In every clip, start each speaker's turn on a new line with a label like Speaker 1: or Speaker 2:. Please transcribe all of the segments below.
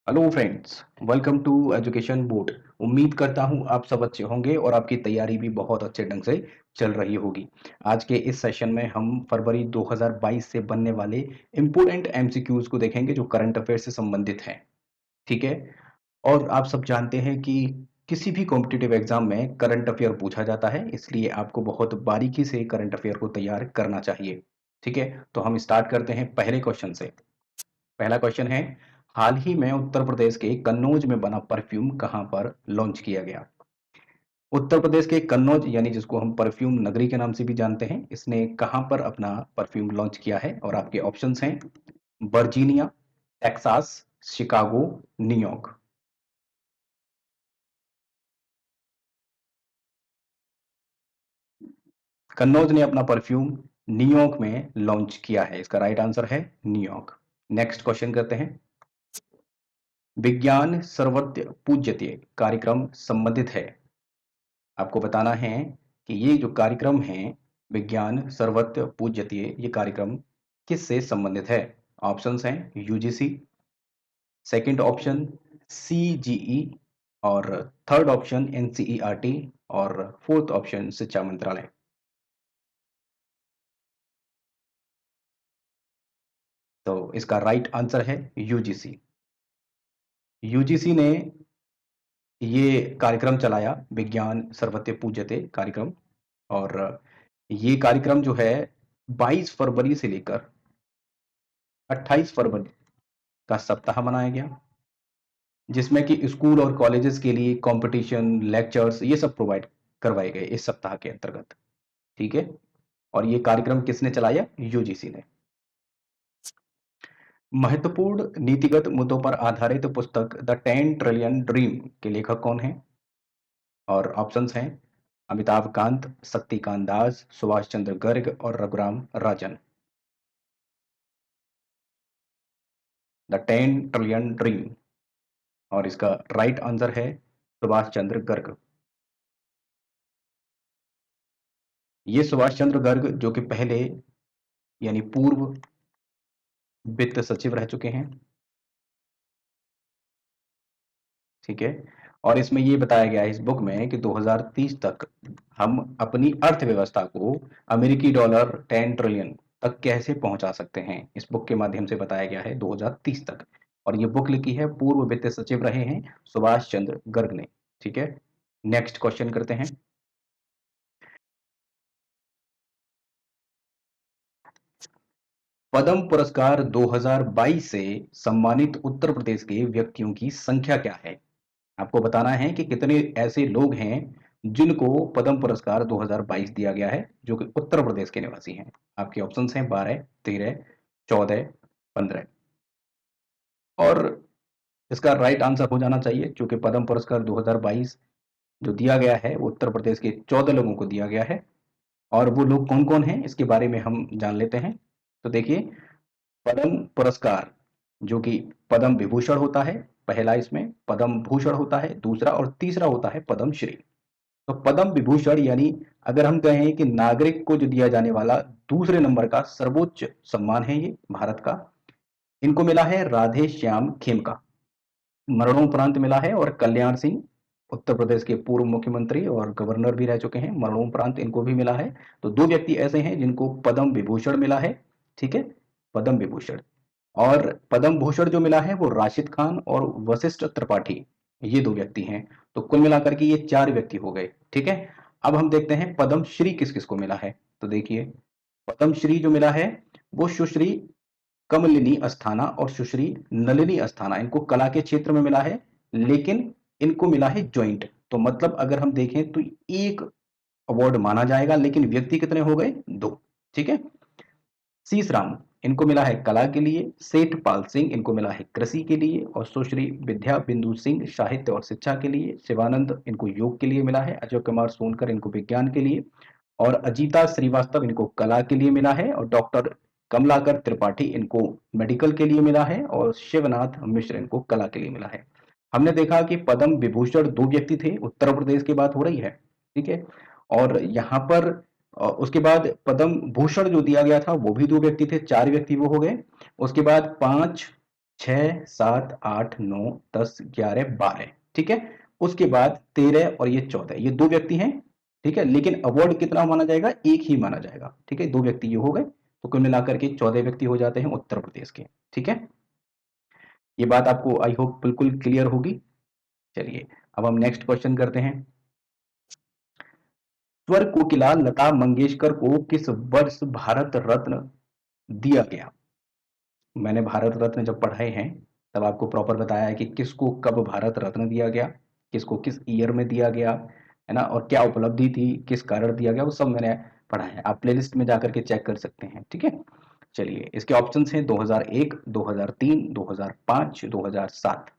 Speaker 1: Hello friends, welcome to education board. उम्मीद करता हूं आप सब अच्छे होंगे और आपकी तैयारी भी बहुत अच्छे ढंग से चल रही होगी। आज के इस सेशन में हम फरवरी 2022 से बनने वाले इम्पोर्टेंट एमसीक्यूज को देखेंगे जो करंट अफेयर से संबंधित हैं। ठीक है। और आप सब जानते हैं कि किसी भी कॉम्पिटिटिव एग्जाम में करंट अफेयर पूछा जाता है, इसलिए आपको बहुत बारीकी से करंट अफेयर को तैयार करना चाहिए। ठीक है, तो हम स्टार्ट करते हैं पहले क्वेश्चन से। पहला क्वेश्चन है, हाल ही में उत्तर प्रदेश के कन्नौज में बना परफ्यूम कहां पर लॉन्च किया गया? उत्तर प्रदेश के कन्नौज यानी जिसको हम परफ्यूम नगरी के नाम से भी जानते हैं, इसने कहां पर अपना परफ्यूम लॉन्च किया है? और आपके ऑप्शंस हैं Virginia, Texas, Chicago, New York. Kannauj ने अपना परफ्यूम न्यूयॉर्क में लॉन्च किया है, इसका राइट आंसर है न्यूयॉर्क। नेक्स्ट क्वेश्चन करते हैं, विज्ञान सर्वत्र पूज्यते कार्यक्रम संबंधित है। आपको बताना है कि ये जो कार्यक्रम है विज्ञान सर्वत्र पूज्यते, ये कार्यक्रम किससे संबंधित है? ऑप्शंस हैं यूजीसी, सेकंड ऑप्शन सीजीई, और थर्ड ऑप्शन एनसीईआरटी, और फोर्थ ऑप्शन शिक्षा मंत्रालय। तो इसका राइट आंसर है यूजीसी। यूजीसी ने ये कार्यक्रम चलाया, विज्ञान सर्वत्र पूज्यते कार्यक्रम। और ये कार्यक्रम जो है 22 फरवरी से लेकर 28 फरवरी का सप्ताह मनाया गया, जिसमें कि स्कूल और कॉलेजेस के लिए कंपटीशन, लेक्चर्स, ये सब प्रोवाइड करवाए गए इस सप्ताह के अंतर्गत। ठीक है। और ये कार्यक्रम किसने चलाया? यूजीसी ने। महत्वपूर्ण नीतिगत मुद्दों पर आधारित पुस्तक द 10 ट्रिलियन ड्रीम के लेखक कौन है? और ऑप्शंस हैं अमिताभ कांत, शक्तिकांत दास, सुभाष चंद्र गर्ग और Raghuram Rajan. The 10 trillion dream, और इसका राइट आंसर है सुभाष चंद्र गर्ग। ये सुभाष चंद्र गर्ग जो कि पहले यानी पूर्व वित्त सचिव रह चुके हैं। ठीक है। और इसमें ये बताया गया है इस बुक में कि 2030 तक हम अपनी अर्थव्यवस्था को अमेरिकी डॉलर 10 ट्रिलियन तक कैसे पहुंचा सकते हैं, इस बुक के माध्यम से बताया गया है 2030 तक। और ये बुक लिखी है पूर्व वित्त सचिव रहे हैं सुभाष चंद्र गर्ग ने। ठीक है। नेक्स्ट क्वेश्चन करते हैं, पद्म पुरस्कार 2022 से सम्मानित उत्तर प्रदेश के व्यक्तियों की संख्या क्या है? आपको बताना है कि कितने ऐसे लोग हैं जिनको पद्म पुरस्कार 2022 दिया गया है जो कि उत्तर प्रदेश के निवासी हैं। आपके ऑप्शंस हैं 12, 13, 14, 15। और इसका राइट आंसर हो जाना चाहिए, क्योंकि पद्म पुरस्कार 2022 जो दिया गया है वो उत्तर प्रदेश के 14 लोगों को दिया गया है। और वो लोग कौन कौन हैं इसके बारे में हम जान लेते हैं। तो देखिए, पद्म पुरस्कार जो कि पद्म विभूषण होता है पहला, इसमें पद्म भूषण होता है दूसरा, और तीसरा होता है पद्म श्री। तो पद्म विभूषण यानी अगर हम कहें कि नागरिक को जो दिया जाने वाला दूसरे नंबर का सर्वोच्च सम्मान है ये भारत का, इनको मिला है राधे श्याम खेमका, मरणोपरांत मिला है। और कल्याण सिंह, उत्तर प्रदेश के पूर्व मुख्यमंत्री और गवर्नर भी रह चुके हैं, मरणोपरांत इनको भी मिला है। तो दो व्यक्ति ऐसे हैं जिनको पद्म विभूषण मिला है। ठीक है, पद्म विभूषण। और पद्म भूषण जो मिला है वो राशिद खान और वशिष्ठ त्रिपाठी, ये दो व्यक्ति हैं। तो कुल मिलाकर के ये चार व्यक्ति हो गए। ठीक है। अब हम देखते हैं पद्म श्री किस किस को मिला है। तो देखिए, पद्म श्री जो मिला है वो सुश्री कमलिनी अस्थाना और सुश्री नलिनी अस्थाना, इनको कला के क्षेत्र में मिला है, लेकिन इनको मिला है ज्वाइंट। तो मतलब अगर हम देखें तो एक अवार्ड माना जाएगा, लेकिन व्यक्ति कितने हो गए? दो। ठीक है। शीश राम, इनको मिला है कला के लिए, सेठ पाल सिंह इनको मिला है कृषि के लिए, और सुश्री विद्या बिंदु सिंह साहित्य और शिक्षा के लिए, शिवानंद इनको योग के लिए मिला है, अजय कुमार सोनकर इनको विज्ञान के लिए, और अजीता श्रीवास्तव इनको कला के लिए मिला है, और डॉक्टर कमलाकर त्रिपाठी इनको मेडिकल के लिए मिला है, और शिवनाथ मिश्र इनको कला के लिए मिला है। हमने देखा कि पद्म विभूषण दो व्यक्ति थे, उत्तर प्रदेश की बात हो रही है। ठीक है। और यहाँ पर उसके बाद पद्म भूषण जो दिया गया था वो भी दो व्यक्ति थे, चार व्यक्ति वो हो गए। उसके बाद पांच 6, 7, 8, 9, 10, 11, 12, ठीक है। उसके बाद 13 और ये 14, ये 2 व्यक्ति हैं, ठीक है। लेकिन अवार्ड कितना माना जाएगा? 1 ही माना जाएगा, ठीक है। 2 व्यक्ति ये हो गए, तो कुल मिलाकर के 14 व्यक्ति हो जाते हैं उत्तर प्रदेश के, ठीक है। ये बात आपको आई होप बिल्कुल क्लियर होगी। चलिए, अब हम नेक्स्ट क्वेश्चन करते हैं। स्वर कोकिला लता मंगेशकर को किस वर्ष भारत रत्न दिया गया? मैंने भारत रत्न जब पढ़ाए हैं तब आपको प्रॉपर बताया है कि किसको कब भारत रत्न दिया गया, किसको किस ईयर में दिया गया, है ना, और क्या उपलब्धि थी, किस कारण दिया गया, वो सब मैंने पढ़ा है। आप प्लेलिस्ट में जाकर के चेक कर सकते हैं, ठीक है। चलिए, इसके ऑप्शंस हैं 2001, 2003, 2005, 2007,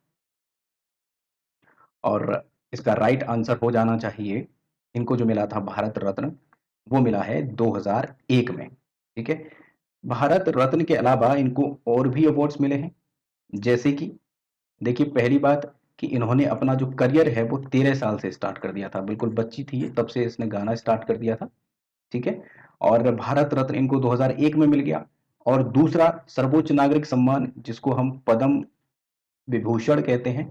Speaker 1: और इसका राइट आंसर हो जाना चाहिए, इनको जो मिला था भारत रत्न वो मिला है 2001 में, ठीक है। भारत रत्न के अलावा इनको और भी अवार्ड्स मिले हैं, जैसे कि देखिए, पहली बात कि इन्होंने अपना जो करियर है वो 13 साल से स्टार्ट कर दिया था, बिल्कुल बच्ची थी ये, तब से इसने गाना स्टार्ट कर दिया था, ठीक है। और भारत रत्न इनको 2001 में मिल गया। और दूसरा सर्वोच्च नागरिक सम्मान, जिसको हम पद्म विभूषण कहते हैं,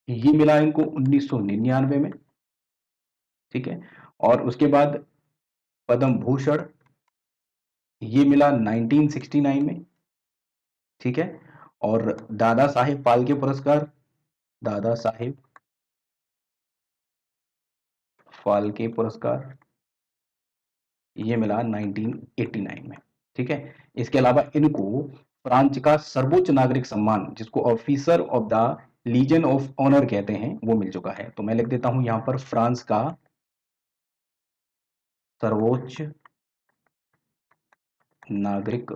Speaker 1: ये मिला इनको 1999 में, ठीक है। और उसके बाद पद्म भूषण, ये मिला 1969 में, ठीक है। और दादा साहेब फाल्के पुरस्कार, दादा साहेब फाल्के पुरस्कार, ये मिला 1989 में, ठीक है। इसके अलावा इनको फ्रांस का सर्वोच्च नागरिक सम्मान, जिसको officer of the Legion of Honour कहते हैं, वो मिल चुका है। तो मैं लिख देता हूं यहां पर फ्रांस का सर्वोच्च नागरिक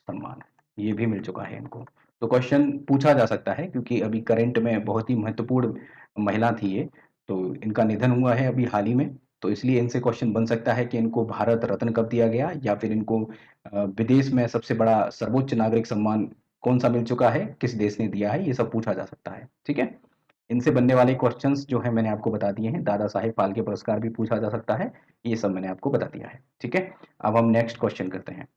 Speaker 1: सम्मान, ये भी मिल चुका है इनको। तो क्वेश्चन पूछा जा सकता है, क्योंकि अभी करंट में बहुत ही महत्वपूर्ण महिला थी ये, तो इनका निधन हुआ है अभी हाल ही में, तो इसलिए इनसे क्वेश्चन बन सकता है कि इनको भारत रत्न कब दिया गया, या फिर इनको विदेश में सबसे बड़ा सर्वोच्च नागरिक सम्मान कौन सा मिल चुका है, किस देश ने दिया है, ये सब पूछा जा सकता है, ठीक है। इनसे बनने वाले क्वेश्चंस जो है मैंने आपको बता दिए हैं। दादा साहेब फाल्के पुरस्कार भी पूछा जा सकता है, ये सब मैंने आपको बता दिया है, ठीक है। अब हम नेक्स्ट क्वेश्चन करते हैं।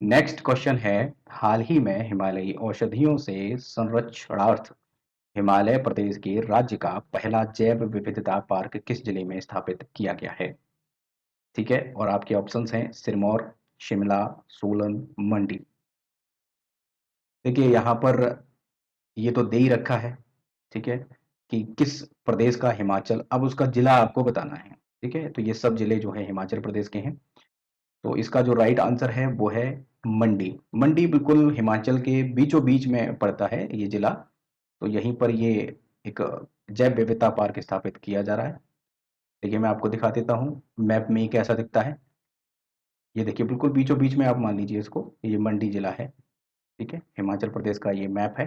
Speaker 1: नेक्स्ट क्वेश्चन है, हाल ही में हिमालयी औषधियों से संरक्षणार्थ हिमालय प्रदेश के राज्य का पहला जैव विविधता पार्क किस जिले में स्थापित किया गया है? ठीक है, और आपके ऑप्शंस हैं सिरमौर, शिमला, सोलन, मंडी। देखिए, यहाँ पर ये तो दे ही रखा है, ठीक है, कि किस प्रदेश का, हिमाचल, अब उसका जिला आपको बताना है, ठीक है। तो ये सब जिले जो है हिमाचल प्रदेश के हैं। तो इसका जो राइट आंसर है वो है मंडी। मंडी बिल्कुल हिमाचल के बीचों बीच में पड़ता है ये जिला। तो यहीं पर ये एक जैव विविधता पार्क स्थापित किया जा रहा है। देखिए, मैं आपको दिखा देता हूँ मैप में ये कैसा दिखता है। ये देखिए, बिल्कुल बीचों बीच में आप मान लीजिए इसको, ये मंडी जिला है, ठीक है। हिमाचल प्रदेश का ये मैप है।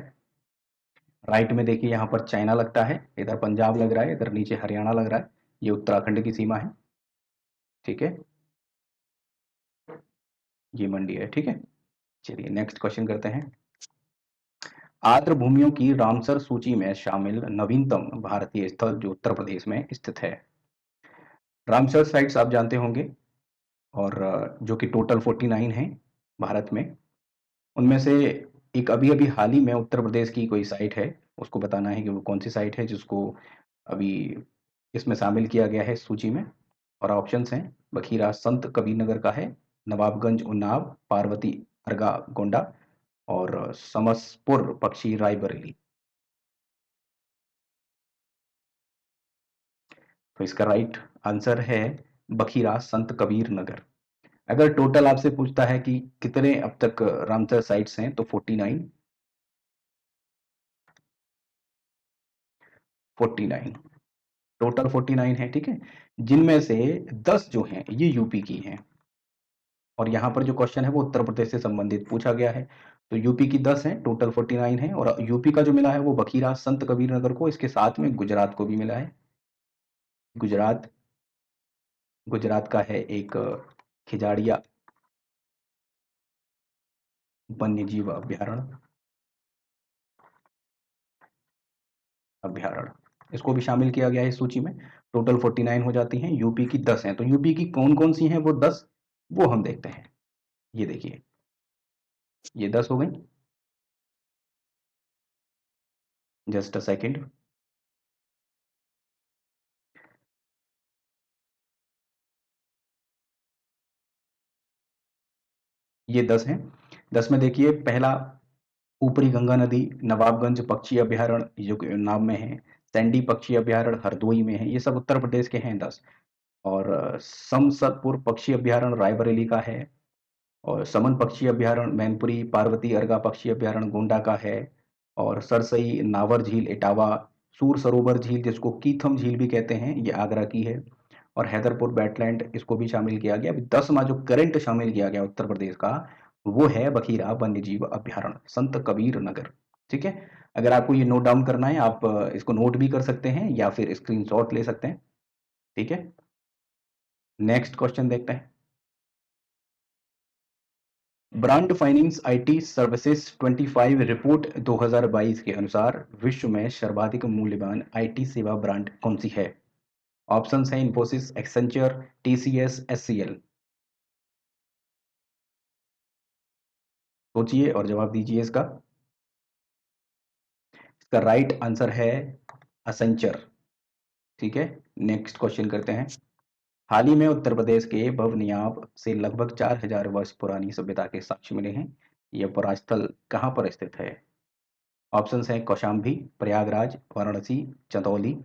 Speaker 1: राइट में देखिए, यहाँ पर चाइना लगता है, इधर पंजाब लग रहा है, इधर नीचे हरियाणा लग रहा है, ये उत्तराखंड की सीमा है, ठीक है। ये मंडी है, ठीक है। चलिए, नेक्स्ट क्वेश्चन करते हैं। आर्द्र भूमियों की रामसर सूची में शामिल नवीनतम भारतीय स्थल जो उत्तर प्रदेश में स्थित है। रामसर साइट्स आप जानते होंगे, और जो कि टोटल 49 हैं भारत में। उनमें से एक अभी अभी हाल ही में उत्तर प्रदेश की कोई साइट है, उसको बताना है कि वो कौन सी साइट है जिसको अभी इसमें शामिल किया गया है सूची में। और ऑप्शंस हैं, बखीरा संत कबीर नगर का है, नवाबगंज उन्नाव, पार्वती अर्गा गोंडा, और समसपुर पक्षी रायबरेली। तो इसका राइट आंसर है बखीरा संत कबीर नगर। अगर टोटल आपसे पूछता है कि कितने अब तक रामसर साइट्स हैं, तो 49, 49, टोटल 49 है, ठीक है। जिनमें से 10 जो हैं ये यूपी की हैं, और यहाँ पर जो क्वेश्चन है वो उत्तर प्रदेश से संबंधित पूछा गया है। तो यूपी की 10 हैं, टोटल 49 है, और यूपी का जो मिला है वो बखीरा संत कबीर नगर को, इसके साथ में गुजरात को भी मिला है। गुजरात, गुजरात का है एक खिजाड़िया वन्य जीव अभ्यारण्य, अभ्यारण्य इसको भी शामिल किया गया है इस सूची में। टोटल 49 हो जाती हैं, यूपी की 10 हैं। तो यूपी की कौन कौन सी हैं वो 10, वो हम देखते हैं। ये देखिए, ये 10 हो गई। Just a second. ये 10 हैं। 10 में देखिए, पहला ऊपरी गंगा नदी, नवाबगंज पक्षी अभयारण्य जो कि उन्नाव में है, सैंडी पक्षी अभयारण्य हरदोई में है, ये सब उत्तर प्रदेश के हैं 10। और समसतपुर पक्षी अभयारण्य रायबरेली का है। और समन पक्षी अभयारण्य मैनपुरी, पार्वती अर्गा पक्षी अभयारण्य गोंडा का है। और सरसई नावर झील इटावा, सूर सरोवर झील जिसको कीथम झील भी कहते हैं, ये आगरा की है। और हैदरपुर वेटलैंड इसको भी शामिल किया गया। अभी 10वां जो करंट शामिल किया गया उत्तर प्रदेश का, वो है बखीरा वन्यजीव अभयारण्य, संत कबीर नगर। ठीक है। अगर आपको ये नोट डाउन करना है, आप इसको नोट भी कर सकते हैं या फिर स्क्रीनशॉट ले सकते हैं। ठीक है। नेक्स्ट क्वेश्चन देखते हैं। Brand finance IT services 25 report 2022 के अनुसार विश्व में सर्वाधिक मूल्यवान आईटी सेवा ब्रांड कौन सी है? ऑप्शंस हैं इन्फोसिस, एक्सेंचर, टीसीएस, एचसीएल। सोचिए और जवाब दीजिए इसका। इसका राइट आंसर है असेंचर। ठीक है। नेक्स्ट क्वेश्चन करते हैं। हाल ही में उत्तर प्रदेश के भवनियाब से लगभग 4000 वर्ष पुरानी सभ्यता के साक्ष्य मिले हैं। यह परास्थल कहाँ पर स्थित है? ऑप्शंस हैं कौशाम्बी, प्रयागराज, वाराणसी, चंदौली।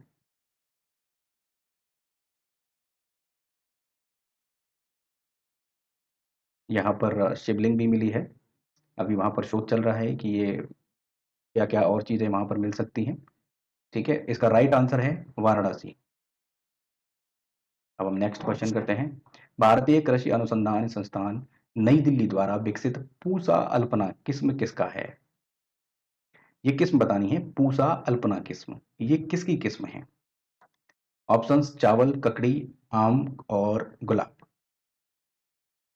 Speaker 1: यहाँ पर शिवलिंग भी मिली है। अभी वहाँ पर शोध चल रहा है कि ये क्या-क्या और चीज़ें वहाँ पर मिल सकती हैं। ठीक है, इसका राइट आंसर है वाराणसी। अब हम नेक्स्ट क्वेश्चन करते हैं। भारतीय कृषि अनुसंधान संस्थान नई दिल्ली द्वारा विकसित पूसा अल्पना किस्म किसका है? ये किस्म बतानी है, पूसा अल्पना किस्म। ये किसकी किस्म है? ऑप्शंस चावल, ककड़ी, आम और गुलाब।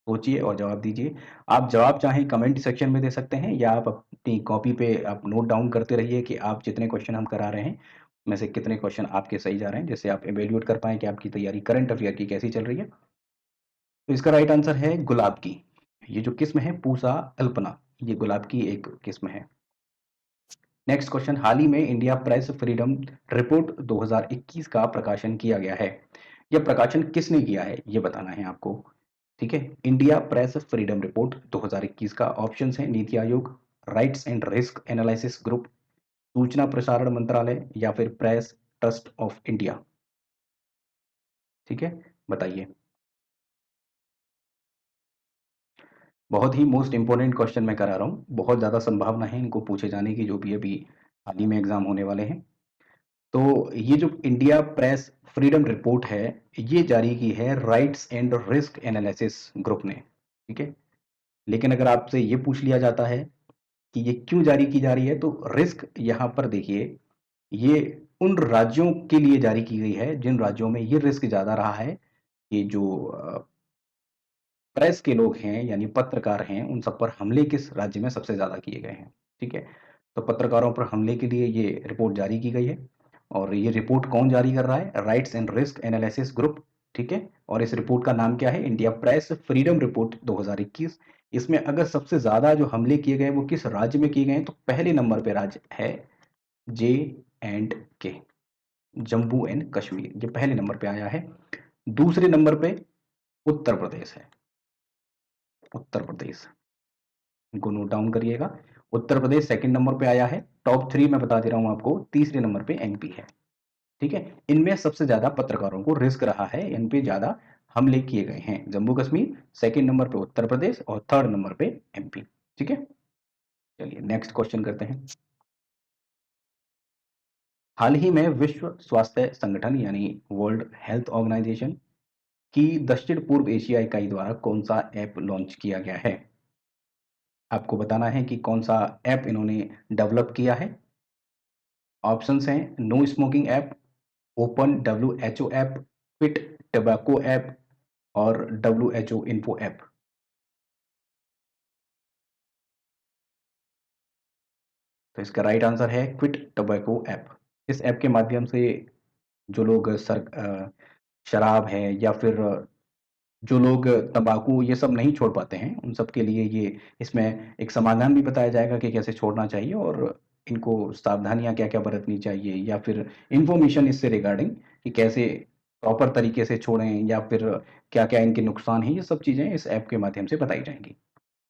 Speaker 1: सोचिए और जवाब दीजिए। आप जवाब चाहें कमेंट सेक्शन में दे सकते हैं या आप अपनी कॉपी पे आप नोट डाउन करते रहिए कि आप जितने क्वेश्चन हम करा रहे हैं, में से कितने क्वेश्चन आपके सही जा रहे हैं, जिससे आप इवैल्यूएट कर पाएँ कि आपकी तैयारी करंट अफेयर की कैसी चल रही है। तो इसका राइट आंसर है गुलाब की। ये जो किस्म है पूसा अल्पना, ये गुलाब की एक किस्म है। Next question. हाल ही में इंडिया प्रेस फ्रीडम रिपोर्ट 2021 का प्रकाशन किया गया है। यह प्रकाशन किसने किया है, ये बताना है आपको। ठीक है। इंडिया प्रेस फ्रीडम रिपोर्ट 2021 का ऑप्शंस है NITI Aayog, rights and risk analysis group, सूचना प्रसारण मंत्रालय या फिर प्रेस ट्रस्ट ऑफ इंडिया। ठीक है, बताइए। बहुत ही मोस्ट इंपोर्टेंट क्वेश्चन मैं करा रहा हूँ। बहुत ज़्यादा संभावना है इनको पूछे जाने की, जो भी अभी हाल ही में एग्जाम होने वाले हैं। तो ये जो इंडिया प्रेस फ्रीडम रिपोर्ट है, ये जारी की है rights and risk analysis group ने। ठीक है। लेकिन अगर आपसे ये पूछ लिया जाता है कि ये क्यों जारी की जा रही है, तो रिस्क यहाँ पर देखिए, ये उन राज्यों के लिए जारी की गई है जिन राज्यों में ये रिस्क ज़्यादा रहा है। ये जो प्रेस के लोग हैं यानी पत्रकार हैं, उन सब पर हमले किस राज्य में सबसे ज़्यादा किए गए हैं। ठीक है। तो पत्रकारों पर हमले के लिए ये रिपोर्ट जारी की गई है। और ये रिपोर्ट कौन जारी कर रहा है? Rights and risk analysis group. ठीक है। और इस रिपोर्ट का नाम क्या है? India press freedom report 2021। इसमें अगर सबसे ज़्यादा जो हमले किए गए वो किस राज्य में किए गए हैं, तो पहले नंबर पे राज्य है जे एंड के, जम्मू एंड कश्मीर। ये पहले नंबर पे आया है। दूसरे नंबर पे उत्तर प्रदेश है। उत्तर प्रदेश, इनको नोट डाउन करिएगा। उत्तर प्रदेश सेकंड नंबर पे आया है। टॉप 3 मैं बता दे रहा हूँ आपको। तीसरे नंबर पे एमपी है। ठीक है। इनमें सबसे ज़्यादा पत्रकारों को रिस्क रहा है, इन पे ज़्यादा हमले किए गए हैं। जम्मू कश्मीर, सेकंड नंबर पे उत्तर प्रदेश और थर्ड नंबर पे एमपी। ठीक है। चलिए नेक्स्ट क्वेश्चन करते हैं। हाल ही में विश्व स्वास्थ्य संगठन यानी वर्ल्ड हेल्थ ऑर्गेनाइजेशन की दक्षिण पूर्व एशिया इकाई द्वारा कौन सा ऐप लॉन्च किया गया है? आपको बताना है कि कौन सा ऐप इन्होंने डेवलप किया है। ऑप्शंस हैं no smoking app, open WHO app, quit tobacco app और डब्ल्यूएचओ इन्फो ऐप। तो इसका राइट आंसर है क्विट टबैको ऐप। इस ऐप के माध्यम से जो लोग शराब है या फिर जो लोग तंबाकू ये सब नहीं छोड़ पाते हैं, उन सब के लिए ये इसमें एक समाधान भी बताया जाएगा कि कैसे छोड़ना चाहिए और इनको सावधानियाँ क्या-क्या बरतनी चाहिए या फिर इन्फॉर्मेशन इससे रिगार्डिंग कि कैसे प्रॉपर तरीके से छोड़ें या फिर क्या-क्या इनके नुकसान हैं, ये सब चीज़ें इस ऐप के माध्यम से बताई जाएँगी।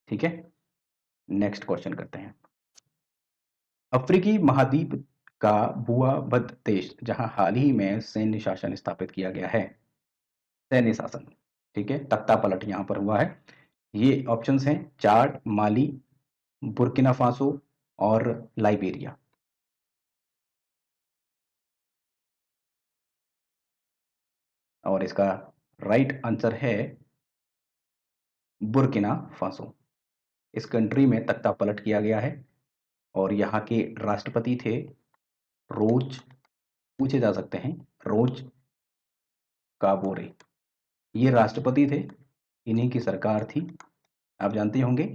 Speaker 1: ठीक है? नेक्स्ट क्वेश्चन करते हैं। अफ्रीकी महाद्वीप का बूआबद देश, जहाँ हाल ही में सैन्य शासन स्थापित किया गया है। सैन्य शासन, ठीक है? तख्ता पलट यहाँ पर हुआ है। ये ऑप्शंस हैं चाड, माली, बुर्किना फासो और लाइबेरिया। और इसका राइट आंसर है बुर्किना फासो। इस कंट्री में तख्ता पलट किया गया है और यहाँ के राष्ट्रपति थे रोज, पूछे जा सकते हैं, रोज काबोरे। ये राष्ट्रपति थे, इन्हीं की सरकार थी। आप जानते होंगे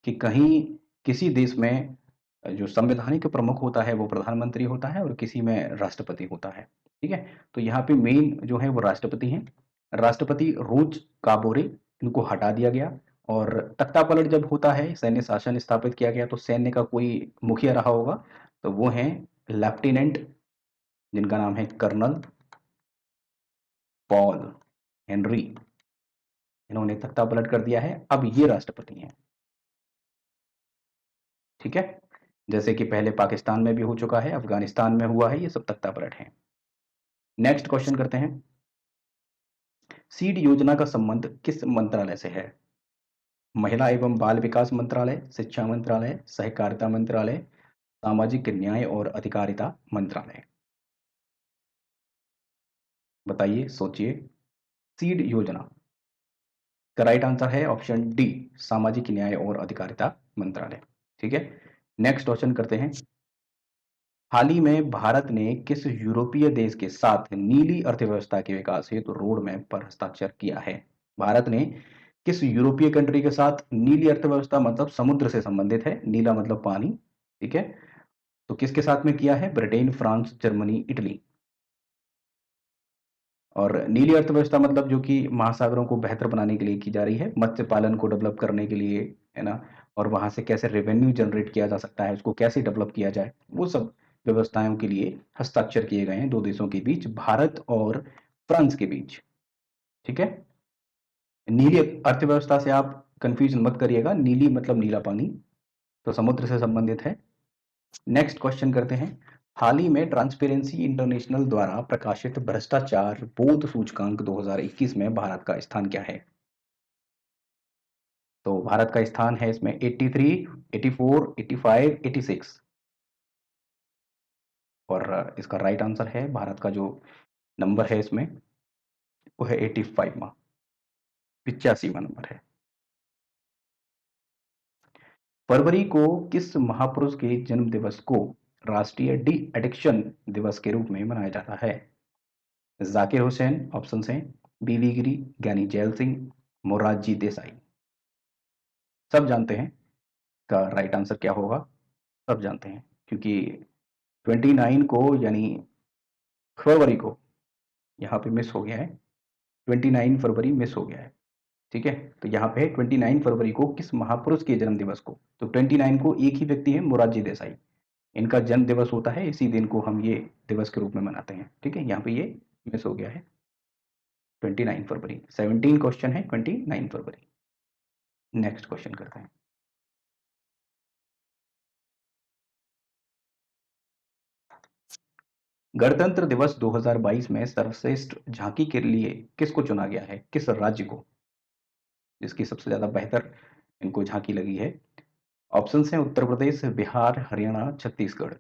Speaker 1: कि कहीं किसी देश में जो संवैधानिक प्रमुख होता है वो प्रधानमंत्री होता है और किसी में राष्ट्रपति होता है, ठीक है? तो यहाँ पे मेन जो है वो राष्ट्रपति हैं। राष्ट्रपति रोज काबोरे, इनको हटा दिया गया और तख्तापलट जब होता है, सैन्य शासन स्थापित किया गया तो सैन्य का कोई मुखिया रहा होगा, तो वो हैं लेफ्टिनेंट, जिनका नाम है कर्नल पॉल हेनरी। इन्होंने तख्तापलट कर दिया है, अब ये राष्ट्रपति हैं, ठीक है? जैसे कि पहले पाकिस्तान में भी हो चुका है, अफ़गानिस्तान में हुआ है, ये सब तख्तापलट हैं। नेक्स्ट क्वेश्चन करते हैं। सीड योजना का संबंध किस मंत्रालय से है? महिला एवं बाल विकास मंत्रालय, शिक्षा मंत्रालय, सहकारिता मंत्रालय, सामाजिक न्याय और अधिकारिता मंत्रालय। बताइए, सोचिए। सीड योजना का राइट आंसर है ऑप्शन डी, सामाजिक न्याय और अधिकारिता मंत्रालय, ठीक है? नेक्स्ट क्वेश्चन करते हैं। हाल ही में भारत ने किस यूरोपीय देश के साथ नीली अर्थव्यवस्था के विकास हेतु रोड मैप पर हस्ताक्षर किया है? भारत ने किस यूरोपीय कंट्री के साथ, नीली अर्थव्यवस्था मतलब समुद्र से संबंधित है, नीला मतलब पानी, ठीक है? तो किसके साथ में किया है? Britain, France, Germany, Italy. और नीली अर्थव्यवस्था मतलब जो कि महासागरों को बेहतर बनाने के लिए की जा रही है, मत्स्य पालन को डेवलप करने के लिए, है ना? और वहाँ से कैसे रेवेन्यू जनरेट किया जा सकता है, उसको कैसे डेवलप किया जाए, वो सब व्यवस्थाओं के लिए हस्ताक्षर किए गए हैं 2 देशों के बीच, भारत और फ्रांस के बीच, ठीक है? नीली अर्थव्यवस्था से आप कन्फ्यूज़न मत करिएगा, नीली मतलब नीला पानी, तो समुद्र से संबंधित है। नेक्स्ट क्वेश्चन करते हैं। हाल ही में ट्रांसपेरेंसी इंटरनेशनल द्वारा प्रकाशित भ्रष्टाचार बोध सूचकांक 2021 में भारत का स्थान क्या है? तो भारत का स्थान है इसमें 83, 84, 85, 86 और इसका राइट आंसर है, भारत का जो नंबर है इसमें वो है 85वां, 85वां नंबर है। फरवरी को किस महापुरुष के जन्म दिवस को राष्ट्रीय डी एडिक्शन दिवस के रूप में मनाया जाता है? जाकिर हुसैन ऑप्शन हैं, बीवी गिरी, ज्ञानी जैल सिंह, मोरारजी देसाई। सब जानते हैं का राइट आंसर क्या होगा, सब जानते हैं क्योंकि 29 को यानी फरवरी को यहाँ पे मिस हो गया है, 29 फरवरी मिस हो गया है, ठीक है? तो यहाँ पे 29 फरवरी को किस महापुरुष के जन्म दिवस को, तो 29 को एक ही व्यक्ति है, मोरारजी देसाई। इनका जन्म दिवस होता है, इसी दिन को हम ये दिवस के रूप में मनाते हैं, ठीक है? यहाँ पे ये मिस हो गया है, 29 फरवरी। 17 क्वेश्चन है 29 फरवरी। नेक्स्ट क्वेश्चन करते हैं। गणतंत्र दिवस 2022 में सर्वश्रेष्ठ झांकी के लिए किसको चुना गया है? किस राज्य को? जिसकी सबसे ज़्यादा बेहतर इनको झांकी लगी है। ऑप्शंस हैं उत्तर प्रदेश, बिहार, हरियाणा, छत्तीसगढ़।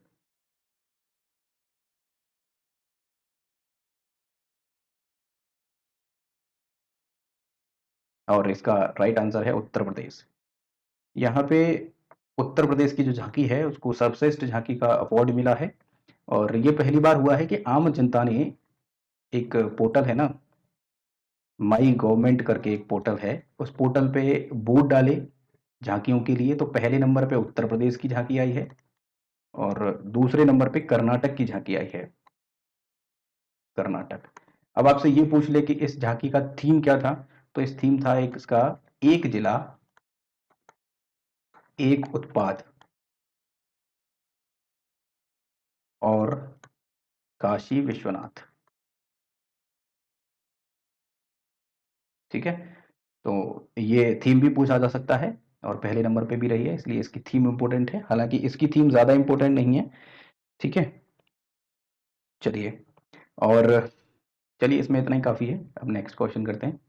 Speaker 1: और इसका राइट आंसर है उत्तर प्रदेश। यहाँ पे उत्तर प्रदेश की जो झांकी है उसको सर्वश्रेष्ठ झांकी का अवार्ड मिला है और ये पहली बार हुआ है कि आम जनता ने, एक पोर्टल है ना, माई गवर्नमेंट करके एक पोर्टल है, उस पोर्टल पे वोट डाले झांकियों के लिए, तो पहले नंबर पे उत्तर प्रदेश की झांकी आई है और दूसरे नंबर पे कर्नाटक की झांकी आई है, कर्नाटक। अब आपसे ये पूछ ले कि इस झांकी का थीम क्या था, तो इस थीम था एक इसका, एक जिला एक उत्पाद और काशी विश्वनाथ। ठीक है, तो ये थीम भी पूछा जा सकता है और पहले नंबर पे भी रही है, इसलिए इसकी थीम इंपॉर्टेंट है, हालांकि इसकी थीम ज्यादा इंपॉर्टेंट नहीं है। ठीक है, चलिए, और चलिए इसमें इतना ही काफी है। अब नेक्स्ट क्वेश्चन करते हैं।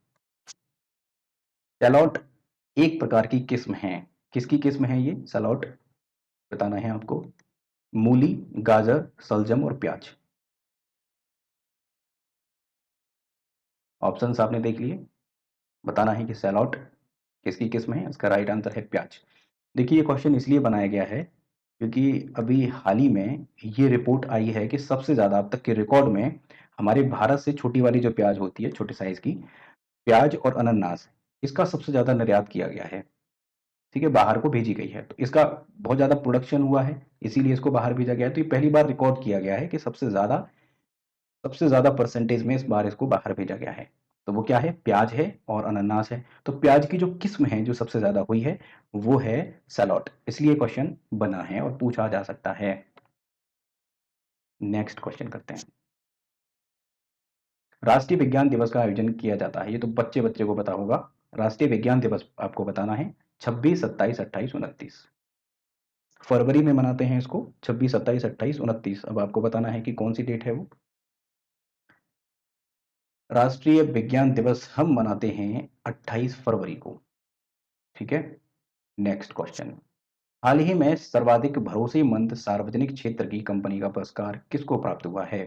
Speaker 1: सैलॉट एक प्रकार की किस्म है, किसकी किस्म है ये सैलॉट, बताना है आपको। मूली, गाजर, सलजम और प्याज। ऑप्शंस आपने देख लिए, बताना है कि सैलॉट किसकी किस्म है। इसका राइट आंसर है प्याज। देखिए ये क्वेश्चन इसलिए बनाया गया है क्योंकि अभी हाल ही में ये रिपोर्ट आई है कि सबसे ज़्यादा अब तक के रिकॉर्ड में हमारे भारत से छोटी वाली जो प्याज होती है, छोटे साइज़ की प्याज और अनानास, इसका सबसे ज़्यादा निर्यात किया गया है। ठीक है, बाहर को भेजी गई है, तो इसका बहुत ज़्यादा प्रोडक्शन हुआ है, इसीलिए इसको बाहर भेजा गया है। तो ये पहली बार रिकॉर्ड किया गया है कि सबसे ज़्यादा परसेंटेज में इस बार इसको बाहर भेजा गया है। तो वो क्या है, प्याज है और अनानास है। तो प्याज की जो किस्म है जो सबसे ज़्यादा हुई है वो है सैलॉट, इसलिए क्वेश्चन बना है और पूछा जा सकता है। नेक्स्ट क्वेश्चन करते हैं। राष्ट्रीय विज्ञान दिवस का आयोजन किया जाता है, ये तो बच्चे बच्चे को पता होगा। राष्ट्रीय विज्ञान दिवस आपको बताना है 26, 27, 28, 29। फरवरी में मनाते हैं इसको, 26, 27, 28, 29। अब आपको बताना है कि कौन सी डेट है वो। राष्ट्रीय विज्ञान दिवस हम मनाते हैं 28 फरवरी को। ठीक है, नेक्स्ट क्वेश्चन। हाल ही में सर्वाधिक भरोसेमंद सार्वजनिक क्षेत्र की कंपनी का पुरस्कार किसको प्राप्त हुआ है।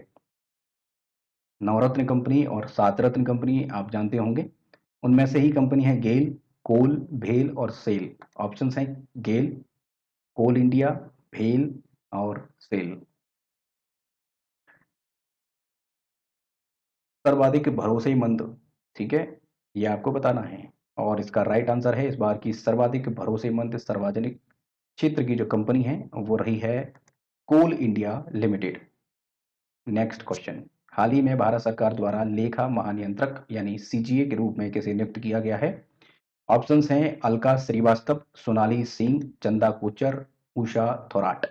Speaker 1: नवरत्न कंपनी और सात रत्न कंपनी आप जानते होंगे, उनमें से ही कंपनी है गेल, कोल, भेल और सेल। ऑप्शंस हैं गेल, कोल इंडिया, भेल और सेल। सर्वाधिक भरोसेमंद, ठीक है, ये आपको बताना है। और इसका राइट आंसर है इस बार की सर्वाधिक भरोसेमंद सार्वजनिक क्षेत्र की जो कंपनी है वो रही है Coal India Limited. Next question. हाल ही में भारत सरकार द्वारा लेखा महानियंत्रक यानी सीजीए के रूप में किसे नियुक्त किया गया है। ऑप्शंस हैं अलका श्रीवास्तव, सोनाली सिंह, चंदा कोचर, उषा थोराट।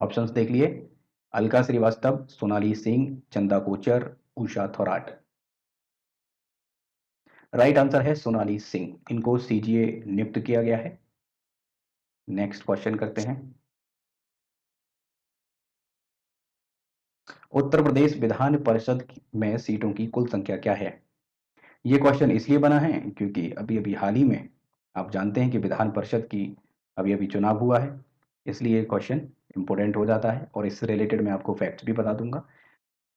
Speaker 1: ऑप्शंस देख लिए, अलका श्रीवास्तव, सोनाली सिंह, चंदा कोचर, उषा थोराट। राइट आंसर है सोनाली सिंह, इनको सीजीए नियुक्त किया गया है। नेक्स्ट क्वेश्चन करते हैं। उत्तर प्रदेश विधान परिषद में सीटों की कुल संख्या क्या है। ये क्वेश्चन इसलिए बना है क्योंकि अभी अभी हाल ही में आप जानते हैं कि विधान परिषद की अभी अभी चुनाव हुआ है, इसलिए ये क्वेश्चन इंपॉर्टेंट हो जाता है और इससे रिलेटेड मैं आपको फैक्ट्स भी बता दूंगा।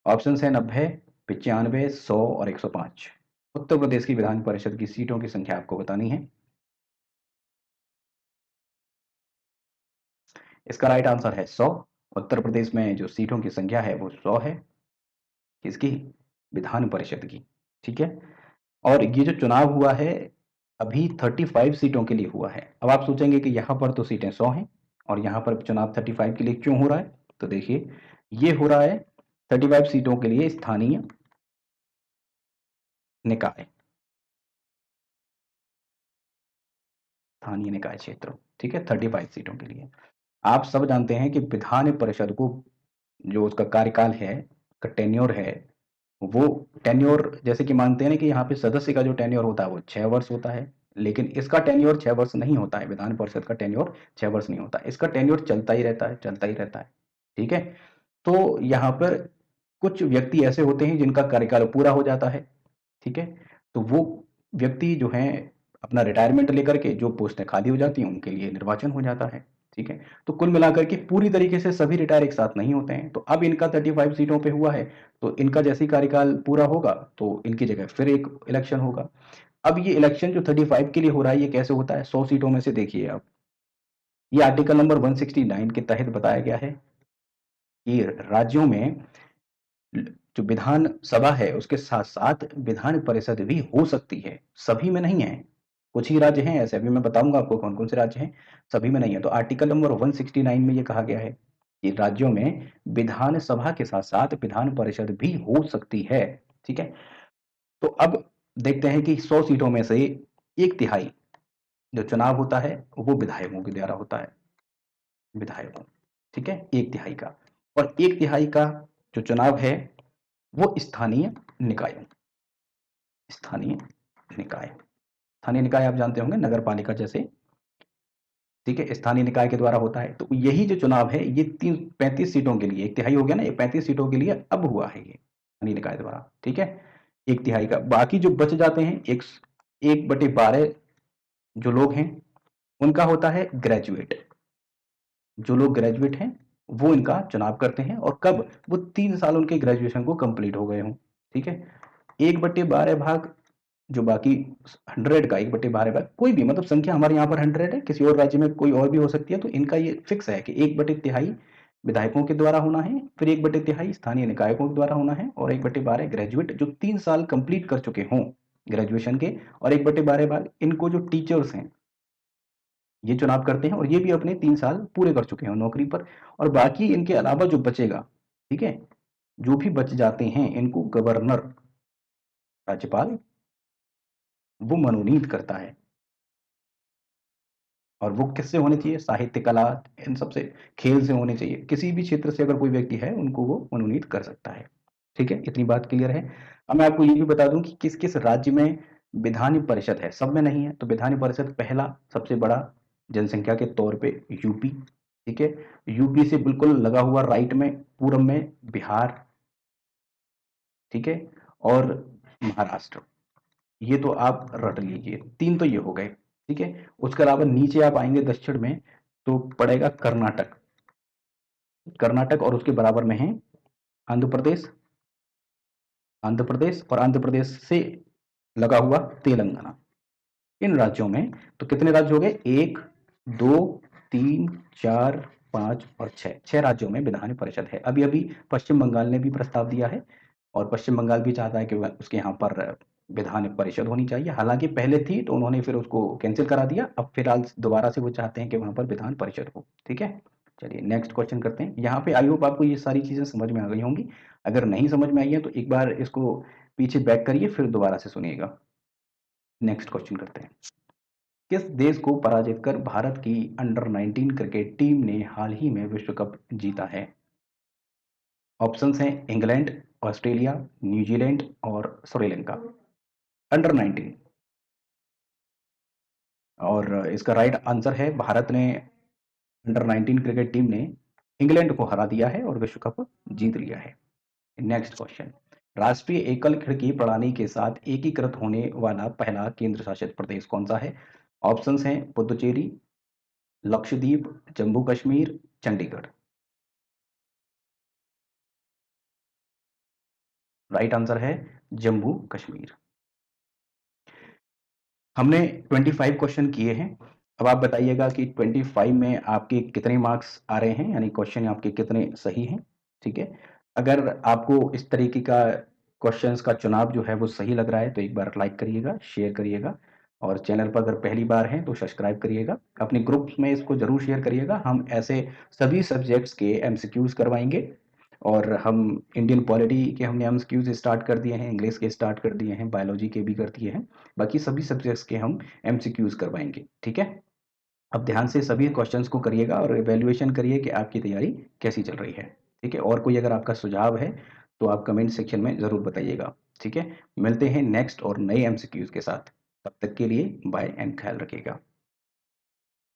Speaker 1: ऑप्शन है 90, 95, 100 और 105। उत्तर प्रदेश की विधान परिषद की सीटों की संख्या आपको बतानी है। इसका राइट आंसर है 100। उत्तर प्रदेश में जो सीटों की संख्या है वो 100 है, किसकी, विधान परिषद की। ठीक है, और ये जो चुनाव हुआ है अभी 35 सीटों के लिए हुआ है। अब आप सोचेंगे कि यहाँ पर तो सीटें 100 हैं और यहाँ पर चुनाव 35 के लिए क्यों हो रहा है, तो देखिए ये हो रहा है 35 सीटों के लिए स्थानीय निकाय, स्थानीय निकाय क्षेत्र। ठीक है, 35 सीटों के लिए। आप सब जानते हैं कि विधान परिषद को जो उसका कार्यकाल है, का टेन्योर है, वो टेन्योर जैसे कि मानते हैं ना कि यहाँ पे सदस्य का जो टेन्योर होता है वो 6 वर्ष होता है, लेकिन इसका टेन्योर 6 वर्ष नहीं होता है। विधान परिषद का टेन्योर 6 वर्ष नहीं होता, इसका टेन्योर चलता ही रहता है, चलता ही रहता है। ठीक है, तो यहाँ पर कुछ व्यक्ति ऐसे होते हैं जिनका कार्यकाल पूरा हो जाता है। ठीक है, तो वो व्यक्ति जो हैं अपना रिटायरमेंट लेकर के जो पोस्टें खाली हो जाती हैं उनके लिए निर्वाचन हो जाता है। ठीक है, तो कुल मिलाकर के पूरी तरीके से सभी रिटायर एक साथ नहीं होते हैं, तो अब इनका 35 सीटों पे हुआ है, तो इनका जैसे ही कार्यकाल पूरा होगा तो इनकी जगह फिर एक इलेक्शन होगा। अब ये इलेक्शन जो 35 के लिए हो रहा है ये कैसे होता है, 100 सीटों में से देखिए आप, ये आर्टिकल नंबर 169 के तहत बताया गया है कि राज्यों में जो विधान सभा है उसके साथ साथ विधान परिषद भी हो सकती है, सभी में नहीं है। कुछ ही राज्य हैं ऐसे, अभी मैं बताऊंगा आपको कौन कौन से राज्य हैं, सभी में नहीं है। तो आर्टिकल नंबर 169 में ये कहा गया है कि राज्यों में विधान सभा के साथ साथ विधान परिषद भी हो सकती है। ठीक है, तो अब देखते हैं कि 100 सीटों में से 1/3 जो चुनाव होता है वो विधायकों के द्वारा होता है, विधायकों, ठीक है? 1/3 का, और 1/3 का जो चुनाव है वो स्थानीय निकायों, स्थानीय निकाय, स्थानीय निकाय आप जानते होंगे नगर पालिका जैसे, ठीक है? स्थानीय निकाय के द्वारा होता है। तो यही जो चुनाव है ये 35 सीटों के लिए, 1/3 हो गया ना, ये 35 सीटों के लिए अब हुआ है ये स्थानीय निकाय द्वारा, ठीक है? 1/3 का, बाकी जो बच जाते हैं 1/12 जो लोग हैं उनका होता है ग्रेजुएट, जो लोग ग्रेजुएट हैं वो इनका चुनाव करते हैं, और कब? वो 3 साल उनके ग्रेजुएशन को कंप्लीट हो गए हों, ठीक है? 1/12 भाग जो बाकी 100 का 1/12 भाग, कोई भी मतलब संख्या हमारे यहाँ पर 100 है, किसी और राज्य में कोई और भी हो सकती है, तो इनका ये फिक्स है कि 1/3 विधायकों के द्वारा होना है, फिर 1/3 स्थानीय निकायों के द्वारा होना है, और 1/12 ग्रेजुएट जो 3 साल कंप्लीट कर चुके हों ग्रेजुएशन के, और 1/12 भाग इनको जो टीचर्स हैं ये चुनाव करते हैं, और ये भी अपने 3 साल पूरे कर चुके हैं नौकरी पर, और बाकी इनके अलावा जो बचेगा, ठीक है? जो भी बच जाते हैं इनको गवर्नर, राज्यपाल, वो मनोनीत करता है, और वो किससे होने चाहिए? साहित्य, कला, इन सब से, खेल से होने चाहिए। किसी भी क्षेत्र से अगर कोई व्यक्ति है उनको वो मनोनीत कर सकता है, ठीक है? इतनी बात क्लियर है। अब मैं आपको ये भी बता दूं कि किस-किस राज्य में विधान परिषद है, सब में नहीं है। तो विधान परिषद पहला सबसे बड़ा जनसंख्या के तौर पे यूपी, ठीक है? यूपी से बिल्कुल लगा हुआ राइट में पूरब में बिहार, ठीक है? और महाराष्ट्र, ये तो आप रट लीजिए, 3 तो ये हो गए, ठीक है? उसके अलावा नीचे आप आएँगे दक्षिण में तो पड़ेगा कर्नाटक, कर्नाटक, और उसके बराबर में है आंध्र प्रदेश, आंध्र प्रदेश, और आंध्र प्रदेश से लगा हुआ तेलंगाना। इन राज्यों में तो कितने राज्य हो गए? 1, 2, 3, 4, 5 और 6, 6 राज्यों में विधान परिषद है। अभी-अभी पश्चिम बंगाल ने भी प्रस्ताव दिया है, और पश्चिम बंगाल भी चाहता है कि वह उसके यहाँ पर विधान परिषद होनी चाहिए। हालाँकि पहले थी तो उन्होंने फिर उसको कैंसल करा दिया। अब फिलहाल दोबारा से वो चाहते हैं कि वहाँ पर विधान परिषद हो, ठीक है? चलिए नेक्स्ट क्वेश्चन करते हैं। यहाँ पे आई होप आपको ये सारी चीज़ें समझ में आ गई होंगी। अगर नहीं समझ में आई है तो एक बार इसको पीछे बैक करिए, फिर दोबारा से सुनिएगा। नेक्स्ट क्वेश्चन करते हैं। किस देश को पराजित कर भारत की अंडर 19 क्रिकेट टीम ने हाल ही में विश्व कप जीता है? ऑप्शंस हैं इंग्लैंड, ऑस्ट्रेलिया, न्यूजीलैंड और श्रीलंका। अंडर 19, और इसका राइट आंसर है भारत ने, अंडर 19 क्रिकेट टीम ने इंग्लैंड को हरा दिया है और विश्व कप जीत लिया है। Next question. राष्ट्रीय एकल खिड़की प्रणाली के साथ एकीकृत होने वाला पहला केंद्र शासित प्रदेश कौन सा है? ऑप्शंस हैं पुदुचेरी, लक्षद्वीप, जम्मू कश्मीर, चंडीगढ़। राइट आंसर है जम्मू कश्मीर। हमने 25 क्वेश्चन किए हैं। अब आप बताइएगा कि 25 में आपके कितने मार्क्स आ रहे हैं, यानी क्वेश्चन आपके कितने सही हैं, ठीक है? अगर आपको इस तरीके का क्वेश्चंस का चुनाव जो है वो सही लग रहा है तो एक बार लाइक करिएगा, शेयर करिएगा, और चैनल पर अगर पहली बार हैं तो सब्सक्राइब करिएगा। अपने ग्रुप्स में इसको ज़रूर शेयर करिएगा। हम ऐसे सभी सब्जेक्ट्स के एमसीक्यूज़ करवाएँगे, और हम इंडियन पॉलिटी के हमने एमसीक्यूज़ स्टार्ट कर दिए हैं, इंग्लिश के स्टार्ट कर दिए हैं, बायोलॉजी के भी कर दिए हैं। बाकी सभी सब्जेक्ट्स के हम एमसीक्यूज़ करवाएँगे, ठीक है? अब ध्यान से सभी क्वेश्चंस को करिएगा और इवैल्यूएशन करिए कि आपकी तैयारी कैसी चल रही है, ठीक है? और कोई अगर आपका सुझाव है, तो आप कमेंट सेक्शन में ज़रूर बताइएगा, ठीक है? मिलते हैं नेक्स्ट और नए एमसीक्यूज़ के साथ। तब तक के लिए बाय एंड ख्याल रखिएगा।